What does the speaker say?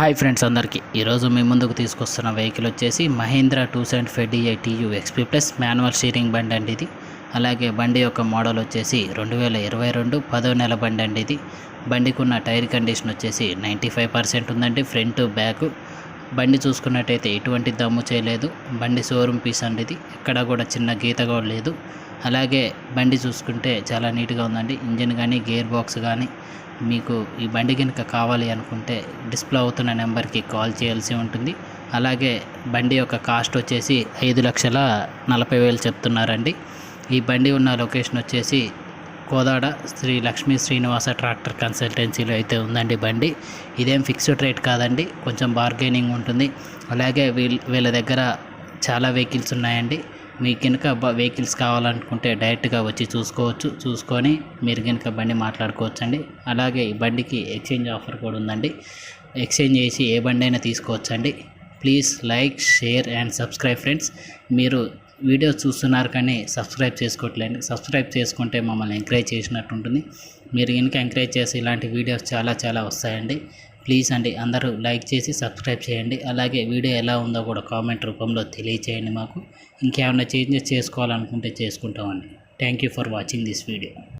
Hi friends అందరికీ ఈరోజు మీ ముందుకు తీసుకొస్తున్న వెహికల్ వచ్చేసి Mahindra 275 TU XP plus manual steering బండి అండి ఇది. అలాగే బండి యొక్క మోడల్ వచ్చేసి 2022 10వ నెల బండి అండి ఇది. బండికి ఉన్న టైర్ కండిషన్ వచ్చేసి 95% ఉందండి. ఫ్రంట్ బ్యాక్ బండి చూసుకున్నట్టయితే ఎటువంటి దమ్ము చేయలేదు. బండి షోరూమ్ పీస్ అండి ఇది. ఎక్కడ కూడా చిన్న గీత కూడా లేదు. అలాగే బండి చూసుకుంటే చాలా నీట్గా ఉందండి. ఇంజిన్ కానీ గేర్ బాక్స్ కానీ మీకు ఈ బండి కనుక కావాలి అనుకుంటే డిస్ప్లే అవుతున్న నెంబర్కి కాల్ చేయాల్సి ఉంటుంది. అలాగే బండి యొక్క కాస్ట్ వచ్చేసి 5,40,000 చెప్తున్నారండి. ఈ బండి ఉన్న లొకేషన్ వచ్చేసి కోదాడ శ్రీ లక్ష్మీ శ్రీనివాస ట్రాక్టర్ కన్సల్టెన్సీలో అయితే ఉందండి బండి. ఇదేం ఫిక్స్డ్ రేట్ కాదండి, కొంచెం బార్గెనింగ్ ఉంటుంది. అలాగే వీళ్ళ దగ్గర చాలా వెహికల్స్ ఉన్నాయండి. మీకు కనుక వెహికల్స్ కావాలనుకుంటే డైరెక్ట్గా వచ్చి చూసుకొని మీరు కనుక బండి మాట్లాడుకోవచ్చు అండి. అలాగే ఈ బండికి ఎక్స్చేంజ్ ఆఫర్ కూడా ఉందండి. ఎక్స్చేంజ్ చేసి ఏ బండి అయినా తీసుకోవచ్చండి. Please like, share and subscribe friends. మీరు వీడియోస్ చూస్తున్నారు కానీ సబ్స్క్రైబ్ చేసుకోవట్లేదు. సబ్స్క్రైబ్ చేసుకుంటే మమ్మల్ని ఎంకరేజ్ చేసినట్టు ఉంటుంది. మీరు కనుక ఎంకరేజ్ చేసి ఇలాంటి వీడియోస్ చాలా వస్తాయండి. ప్లీజ్ అండి, అందరూ లైక్ చేసి సబ్స్క్రైబ్ చేయండి. అలాగే వీడియో ఎలా ఉందో కూడా కామెంట్ రూపంలో తెలియచేయండి. మాకు ఇంకేమైనా చేంజెస్ చేసుకోవాలనుకుంటే చేసుకుంటామండి. Thank you for watching this video.